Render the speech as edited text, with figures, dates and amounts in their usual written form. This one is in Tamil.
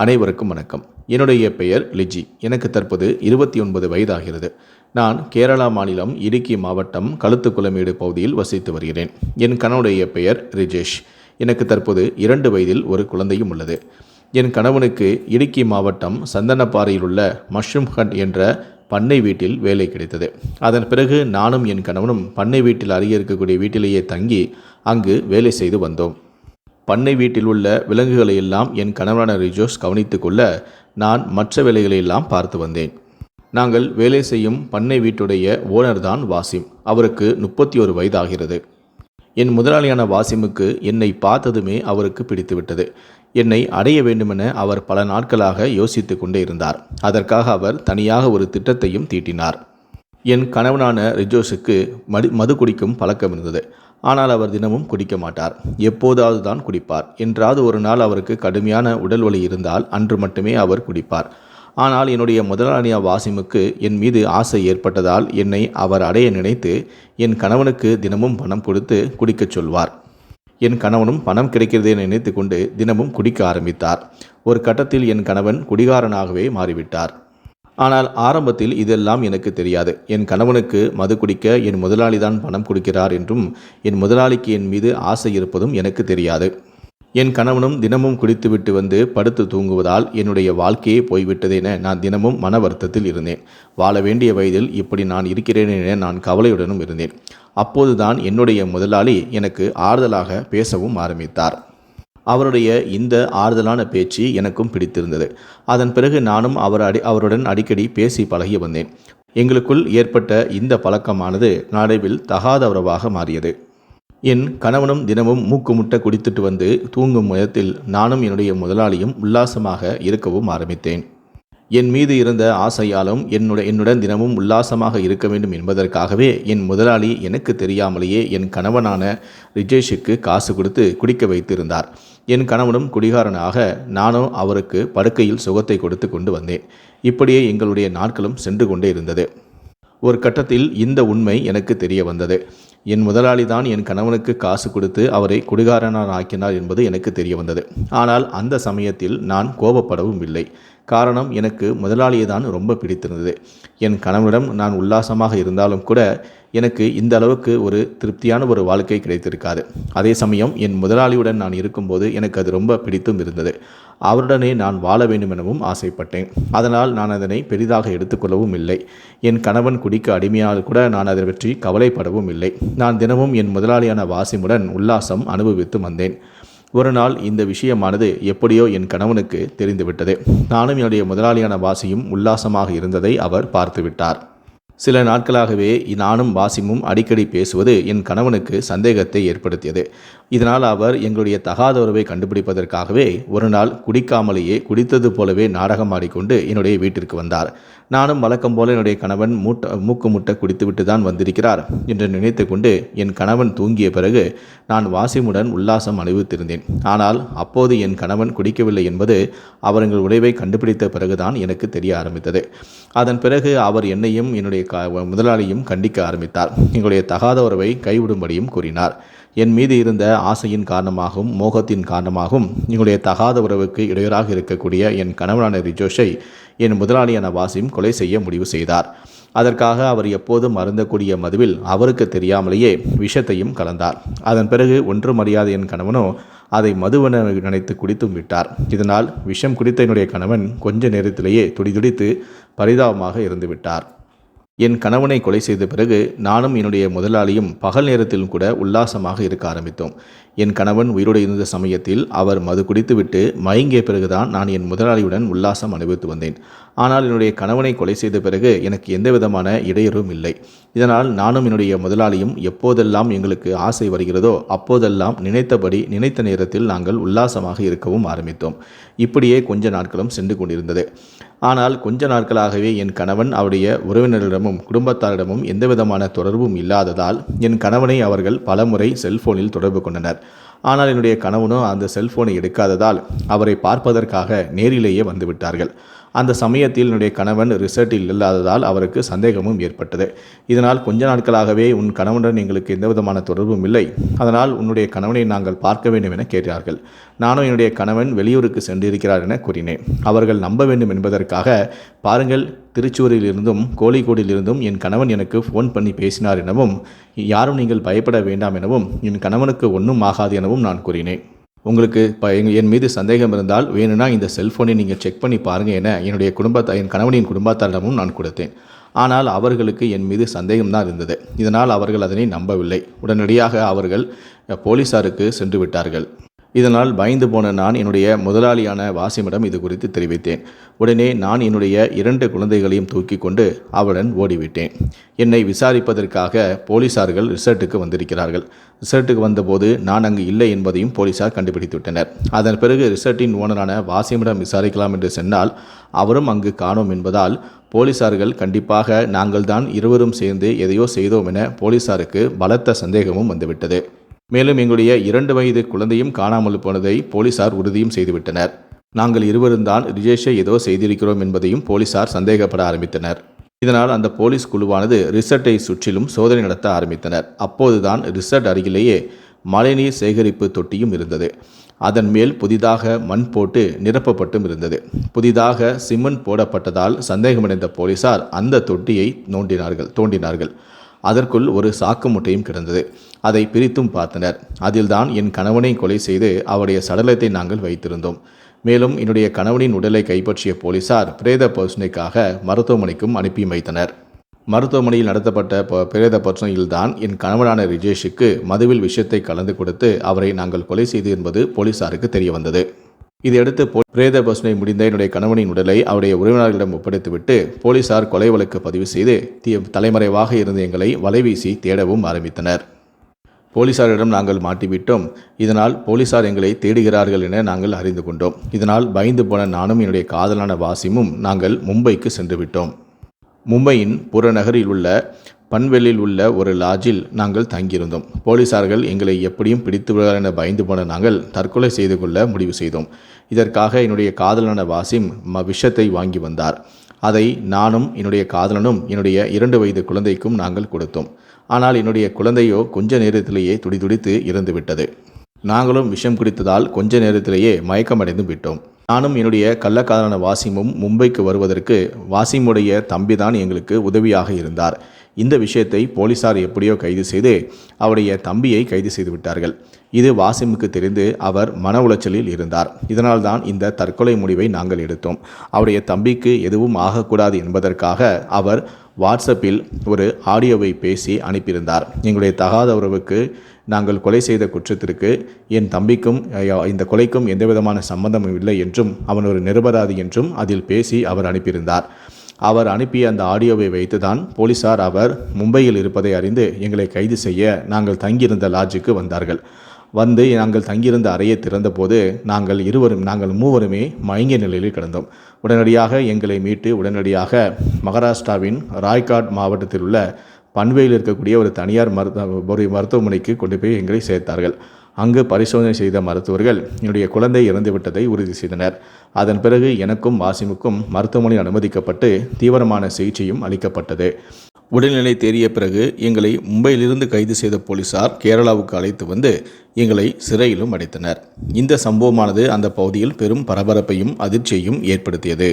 அனைவருக்கும் வணக்கம். என்னுடைய பெயர் லிஜி. எனக்கு தற்போது 29 வயதாகிறது. நான் கேரளா மாநிலம் இடுக்கி மாவட்டம் களுத்துக்குளமேடு பகுதியில் வசித்து வருகிறேன். என் கணவனுடைய பெயர் ரிஜேஷ். எனக்கு தற்போது 2 வயதில் ஒரு குழந்தையும் உள்ளது. என் கணவனுக்கு இடுக்கி மாவட்டம் சந்தனப்பாறையில் உள்ள மஷ்ரூம் ஹட் என்ற பண்ணை வீட்டில் வேலை கிடைத்தது. அதன் பிறகு நானும் என் கணவனும் பண்ணை வீட்டில் அருகே இருக்கக்கூடிய வீட்டிலேயே தங்கி அங்கு வேலை செய்து வந்தோம். பண்ணை வீட்டில் உள்ள விலங்குகளை எல்லாம் என் கணவனான ரிஜோஸ் கவனித்து கொள்ள நான் மற்ற வேலைகளை எல்லாம் பார்த்து வந்தேன். நாங்கள் வேலை செய்யும் பண்ணை வீட்டுடைய ஓனர் தான் வாசிம். அவருக்கு 31 வயதாகிறது. என் முதலாளியான வாசிமுக்கு என்னை பார்த்ததுமே அவருக்கு பிடித்துவிட்டது. என்னை அடைய வேண்டுமென அவர் பல நாட்களாக யோசித்து கொண்டே இருந்தார். அதற்காக அவர் தனியாக ஒரு திட்டத்தையும் தீட்டினார். என் கணவனான ரிஜோஸுக்கு மது குடிக்கும் பழக்கம் இருந்தது. ஆனால் அவர் தினமும் குடிக்க மாட்டார். எப்போதாவது தான் குடிப்பார். என்றாவது ஒரு நாள் அவருக்கு கடுமையான உடல் வலி இருந்தால் அன்று மட்டுமே அவர் குடிப்பார். ஆனால் என்னுடைய முதலாளியா வாசிமுக்கு என் மீது ஆசை ஏற்பட்டதால் என்னை அவர் அடைய நினைத்து என் கணவனுக்கு தினமும் பணம் கொடுத்து குடிக்கச் சொல்வார். என் கணவனும் பணம் கிடைக்கிறதே நினைத்து கொண்டு தினமும் குடிக்க ஆரம்பித்தார். ஒரு கட்டத்தில் என் கணவன் குடிகாரனாகவே மாறிவிட்டார். ஆனால் ஆரம்பத்தில் இதெல்லாம் எனக்கு தெரியாது. என் கணவனுக்கு மது குடிக்க என் முதலாளி தான் பணம் கொடுக்கிறார் என்றும் என் முதலாளிக்கு என் மீது ஆசை இருப்பதும் எனக்கு தெரியாது. என் கணவனும் தினமும் குடித்துவிட்டு வந்து படுத்து தூங்குவதால் என்னுடைய வாழ்க்கையே போய்விட்டதென நான் தினமும் மன வருத்தத்தில் இருந்தேன். வாழ வேண்டிய வயதில் இப்படி நான் இருக்கிறேன் என நான் கவலையுடனும் இருந்தேன். அப்போதுதான் என்னுடைய முதலாளி எனக்கு ஆறுதலாக பேசவும் ஆரம்பித்தார். அவருடைய இந்த ஆறுதலான பேச்சு எனக்கும் பிடித்திருந்தது. அதன் பிறகு நானும் அவருடன் அடிக்கடி பேசி பழகி வந்தேன். எங்களுக்குள் ஏற்பட்ட இந்த பழக்கமானது நாளைவில் தகாத உறவாக மாறியது. என் கணவனும் தினமும் மூக்குமுட்ட குடித்துட்டு வந்து தூங்கும் விதத்தில் நானும் என்னுடைய முதலாளியும் உல்லாசமாக இருக்கவும் ஆரம்பித்தேன். என் மீது இருந்த ஆசையாலும் என்னுடன் தினமும் உல்லாசமாக இருக்க வேண்டும் என்பதற்காகவே என் முதலாளி எனக்கு தெரியாமலேயே என் கணவனான ரிஜேஷுக்கு காசு கொடுத்து குடிக்க வைத்திருந்தார். என் கணவனும் குடிகாரனாக நானும் அவருக்கு படுக்கையில் சுகத்தை கொடுத்து கொண்டு வந்தேன். இப்படியே எங்களுடைய நாட்களும் சென்று கொண்டே இருந்தது. ஒரு கட்டத்தில் இந்த உண்மை எனக்கு தெரிய வந்தது. என் முதலாளி தான் என் கணவனுக்கு காசு கொடுத்து அவரை குடிகாரனாக ஆக்கினார் என்பது எனக்கு தெரிய வந்தது. ஆனால் அந்த சமயத்தில் நான் கோபப்படவும் இல்லை. காரணம், எனக்கு முதலாளியை தான் ரொம்ப பிடித்திருந்தது. என் கணவனிடம் நான் உல்லாசமாக இருந்தாலும் கூட எனக்கு இந்த அளவுக்கு ஒரு திருப்தியான ஒரு வாழ்க்கை கிடைத்திருக்காது. அதே சமயம் என் முதலாளியுடன் நான் இருக்கும்போது எனக்கு அது ரொம்ப பிடித்தும் இருந்தது. அவருடனே நான் வாழ வேண்டும் எனவும் ஆசைப்பட்டேன். அதனால் நான் அதனை பெரிதாக எடுத்துக்கொள்ளவும் இல்லை. என் கணவன் குடிக்க அடிமையால் கூட நான் அதை பற்றி கவலைப்படவும் இல்லை. நான் தினமும் என் முதலாளியான வாசிமுடன் உல்லாசம் அனுபவித்து வந்தேன். ஒரு நாள் இந்த விஷயமானது எப்படியோ என் கணவனுக்கு தெரிந்துவிட்டது. நானும் என்னுடைய முதலாளியான வாசியும் உல்லாசமாக இருந்ததை அவர் பார்த்துவிட்டார். சில நாட்களாகவே நானும் வாசிமும் அடிக்கடி பேசுவது என் கணவனுக்கு சந்தேகத்தை ஏற்படுத்தியது. இதனால் அவர் எங்களுடைய தகாத உறவை கண்டுபிடிப்பதற்காகவே ஒரு நாள் குடிக்காமலேயே குடித்தது போலவே நாடகம் ஆடிக்கொண்டு என்னுடைய வீட்டிற்கு வந்தார். நானும் வழக்கம் போல என்னுடைய கணவன் மூக்கு முட்டை குடித்துவிட்டு தான் வந்திருக்கிறார் என்று நினைத்து கொண்டு என் கணவன் தூங்கிய பிறகு நான் வாசிமுடன் உல்லாசம் அனுபவித்திருந்தேன். ஆனால் அப்போது என் கணவன் குடிக்கவில்லை என்பது அவர் எங்கள் உறவை கண்டுபிடித்த பிறகுதான் எனக்கு தெரிய ஆரம்பித்தது. அதன் பிறகு அவர் என்னையும் என்னுடைய முதலாளியும் கண்டிக்க ஆரம்பித்தார். எங்களுடைய தகாத உறவை கைவிடும்படியும் கூறினார். என் மீது இருந்த ஆசையின் காரணமாகவும் மோகத்தின் காரணமாகவும் எங்களுடைய தகாத உறவுக்கு இடையூறாக இருக்கக்கூடிய என் கணவனான ரிஜோஷை என் முதலாளியான வாசிம் கொலை செய்ய முடிவு செய்தார். அதற்காக அவர் எப்போதும் அருந்தக்கூடிய மதுவில் அவருக்கு தெரியாமலேயே விஷத்தையும் கலந்தார். அதன் பிறகு ஒன்றும் அறியாத என் கணவனோ அதை மதுவென நினைத்து குடித்தும் விட்டார். இதனால் விஷம் குடித்த என்னுடைய கணவன் கொஞ்ச நேரத்திலேயே துடிதுடித்து பரிதாபமாக இருந்து விட்டார். என் கணவனை கொலை செய்த பிறகு நானும் என்னுடைய முதலாளியும் பகல் நேரத்திலும் கூட உல்லாசமாக இருக்க ஆரம்பித்தோம். என் கணவன் உயிரோடு இருந்த சமயத்தில் அவர் மது குடித்துவிட்டு மயங்கிய பிறகுதான் நான் என் முதலாளியுடன் உல்லாசம் அனுபவித்து வந்தேன். ஆனால் என்னுடைய கணவனை கொலை செய்த பிறகு எனக்கு எந்த விதமான இடையூறும் இல்லை. இதனால் நானும் என்னுடைய முதலாளியும் எப்போதெல்லாம் எங்களுக்கு ஆசை வருகிறதோ அப்போதெல்லாம் நினைத்தபடி நினைத்த நேரத்தில் நாங்கள் உல்லாசமாக இருக்கவும் ஆரம்பித்தோம். இப்படியே கொஞ்ச நாட்களும் சென்று கொண்டிருந்தது. ஆனால் கொஞ்ச நாட்களாகவே என் கணவன் அவருடைய உறவினரிடமும் குடும்பத்தாரிடமும் எந்த விதமான தொடர்பும் இல்லாததால் என் கணவனை அவர்கள் பலமுறை செல்போனில் தொடர்பு கொண்டனர். ஆனால் என்னுடைய கணவனோ அந்த செல்போனை எடுக்காததால் அவரை பார்ப்பதற்காக நேரிலேயே வந்துவிட்டார்கள். அந்த சமயத்தில் என்னுடைய கணவன் ரிசர்ட்டில் இல்லாததால் அவருக்கு சந்தேகமும் ஏற்பட்டது. இதனால் கொஞ்ச நாட்களாகவே உன் கணவனுடன் எங்களுக்கு எந்தவிதமான தொடர்பும் இல்லை, அதனால் உன்னுடைய கணவனை நாங்கள் பார்க்க வேண்டும் என கேட்டார்கள். நானும் என்னுடைய கணவன் வெளியூருக்கு சென்றிருக்கிறார் என கூறினேன். அவர்கள் நம்ப வேண்டும் என்பதற்காக, பாருங்கள், திருச்சூரில் இருந்தும் கோழிக்கோடில் இருந்தும் என் கணவன் எனக்கு ஃபோன் பண்ணி பேசினார் எனவும், யாரும் நீங்கள் பயப்பட வேண்டாம் எனவும், என் கணவனுக்கு ஒன்றும் ஆகாது எனவும் நான் கூறினேன். உங்களுக்கு என் மீது சந்தேகம் இருந்தால் வேணும்னா இந்த செல்ஃபோனை நீங்கள் செக் பண்ணி பாருங்கள் என என் கணவனின் குடும்பத்தாரிடமும் நான் கொடுத்தேன். ஆனால் அவர்களுக்கு என் மீது சந்தேகம்தான் இருந்தது. இதனால் அவர்கள் அதனை நம்பவில்லை. உடனடியாக அவர்கள் போலீஸாருக்கு சென்று விட்டார்கள். இதனால் பயந்து போன நான் என்னுடைய முதலாளியான வாசிமிடம் இது குறித்து தெரிவித்தேன். உடனே நான் என்னுடைய 2 குழந்தைகளையும் தூக்கி கொண்டு அவளுடன் ஓடிவிட்டேன். என்னை விசாரிப்பதற்காக போலீசார்கள் ரிசர்ட்டுக்கு வந்திருக்கிறார்கள். ரிசர்ட்டுக்கு வந்தபோது நான் அங்கு இல்லை என்பதையும் போலீசார் கண்டுபிடித்து விட்டனர். அதன் பிறகு ரிசர்ட்டின் ஓனரான வாசிமிடம் விசாரிக்கலாம் என்று சொன்னால் அவரும் அங்கு காணோம் என்பதால் போலீசார்கள் கண்டிப்பாக நாங்கள் தான் இருவரும் சேர்ந்து எதையோ செய்தோம் என போலீசாருக்கு பலத்த சந்தேகமும் வந்துவிட்டது. மேலும் எங்களுடைய 2 வயது குழந்தையும் காணாமல் போனதை போலீசார் உறுதியும் செய்துவிட்டனர். நாங்கள் இருவரும் தான் ரிஜேஷை ஏதோ செய்திருக்கிறோம் என்பதையும் போலீசார் சந்தேகப்பட ஆரம்பித்தனர். இதனால் அந்த போலீஸ் குழுவானது ரிசர்ட்டை சுற்றிலும் சோதனை நடத்த ஆரம்பித்தனர். அப்போதுதான் ரிசர்ட் அருகிலேயே மழைநீர் சேகரிப்பு தொட்டியும் இருந்தது. அதன் மேல் புதிதாக மண் போட்டு நிரப்பப்பட்டும் இருந்தது. புதிதாக சிமெண்ட் போடப்பட்டதால் சந்தேகமடைந்த போலீசார் அந்த தொட்டியை தோண்டினார்கள். அதற்குள் ஒரு சாக்கு மூட்டையும் கிடந்தது. அதை பிரித்தும் பார்த்தனர். அதில்தான் என் கணவனை கொலை செய்து அவருடைய சடலத்தை நாங்கள் வைத்திருந்தோம். மேலும் என்னுடைய கணவனின் உடலை கைப்பற்றிய போலீசார் பிரேத பரிசோதனைக்காக மருத்துவமனைக்கும் அனுப்பி வைத்தனர். மருத்துவமனையில் நடத்தப்பட்ட பிரேத பரிசோதனையில்தான் என் கணவனான ரிஜேஷுக்கு மதுவில் விஷத்தை கலந்து கொடுத்து அவரை நாங்கள் கொலை செய்து என்பது போலீசாருக்கு தெரிய வந்தது. இதையடுத்து பிரேத பரிசோதனை முடிந்த என்னுடைய கணவனின் உடலை அவருடைய உறவினர்களிடம் ஒப்படைத்துவிட்டு போலீசார் கொலை வழக்கு பதிவு செய்து தலைமறைவாக இருந்த எங்களை வலைவீசி தேடவும் ஆரம்பித்தனர். போலீசாரிடம் நாங்கள் மாட்டிவிட்டோம். இதனால் போலீசார் எங்களை தேடுகிறார்கள் என நாங்கள் அறிந்து கொண்டோம். இதனால் பயந்து போன நானும் என்னுடைய காதலான வாசிமும் நாங்கள் மும்பைக்கு சென்று விட்டோம். மும்பையின் புறநகரில் உள்ள பன்வெல்லில் உள்ள ஒரு லாட்ஜில் நாங்கள் தங்கியிருந்தோம். போலீசார்கள் எங்களை எப்படியும் பிடித்து விடுவார் என பயந்து போன நாங்கள் தற்கொலை செய்து கொள்ள முடிவு செய்தோம். இதற்காக என்னுடைய காதலான வாசிம் விஷத்தை வாங்கி வந்தார். அதை நானும் என்னுடைய காதலனும் என்னுடைய 2 வயது குழந்தைக்கும் நாங்கள் கொடுத்தோம். ஆனால் என்னுடைய குழந்தையோ கொஞ்ச நேரத்திலேயே துடிதுடித்து இறந்துவிட்டது. நாங்களும் விஷம் குடித்ததால் கொஞ்ச நேரத்திலேயே மயக்கமடைந்து விட்டோம். நானும் என்னுடைய கள்ளக்காதலான வாசிமும் மும்பைக்கு வருவதற்கு வாசிமுடைய தம்பிதான் எங்களுக்கு உதவியாக இருந்தார். இந்த விஷயத்தை போலீசார் எப்படியோ கைது செய்து அவருடைய தம்பியை கைது செய்து விட்டார்கள். இது வாசிமுக்கு தெரிந்து அவர் மன உளைச்சலில் இருந்தார். இதனால்தான் இந்த தற்கொலை முடிவை நாங்கள் எடுத்தோம். அவருடைய தம்பிக்கு எதுவும் ஆகக்கூடாது என்பதற்காக அவர் வாட்ஸ்அப்பில் ஒரு ஆடியோவை பேசி அனுப்பியிருந்தார். எங்களுடைய தகாத உறவுக்கு நாங்கள் கொலை செய்த குற்றத்திற்கு என் தம்பிக்கும் இந்த கொலைக்கும் எந்தவிதமான சம்பந்தமும் இல்லை என்றும் அவன் ஒரு நிரபராதி என்றும் அதில் பேசி அவர் அனுப்பியிருந்தார். அவர் அனுப்பிய அந்த ஆடியோவை வைத்துதான் போலீசார் அவர் மும்பையில் இருப்பதை அறிந்து எங்களை கைது செய்ய நாங்கள் தங்கியிருந்த லாட்ஜுக்கு வந்தார்கள். நாங்கள் தங்கியிருந்த அறையை திறந்தபோது நாங்கள் மூவருமே மயங்கிய நிலையில் கிடந்தோம். உடனடியாக எங்களை மீட்டு மகாராஷ்டிராவின் ராய்காட் மாவட்டத்தில் உள்ள பன்வேலில் இருக்கக்கூடிய ஒரு தனியார் மருத்துவமனைக்கு கொண்டு போய் எங்களை சேர்த்தார்கள். அங்கு பரிசோதனை செய்த மருத்துவர்கள் என்னுடைய குழந்தை இறந்துவிட்டதை உறுதி செய்தனர். அதன் பிறகு எனக்கும் வாசிமுக்கும் மருத்துவமனையில் அனுமதிக்கப்பட்டு தீவிரமான சிகிச்சையும் அளிக்கப்பட்டது. உடல்நிலை தேறிய பிறகு எங்களை மும்பையிலிருந்து கைது செய்த போலீசார் கேரளாவுக்கு அழைத்து வந்து எங்களை சிறையிலும் அடைத்தனர். இந்த சம்பவமானது அந்த பகுதியில் பெரும் பரபரப்பையும் அதிர்ச்சியையும் ஏற்படுத்தியது.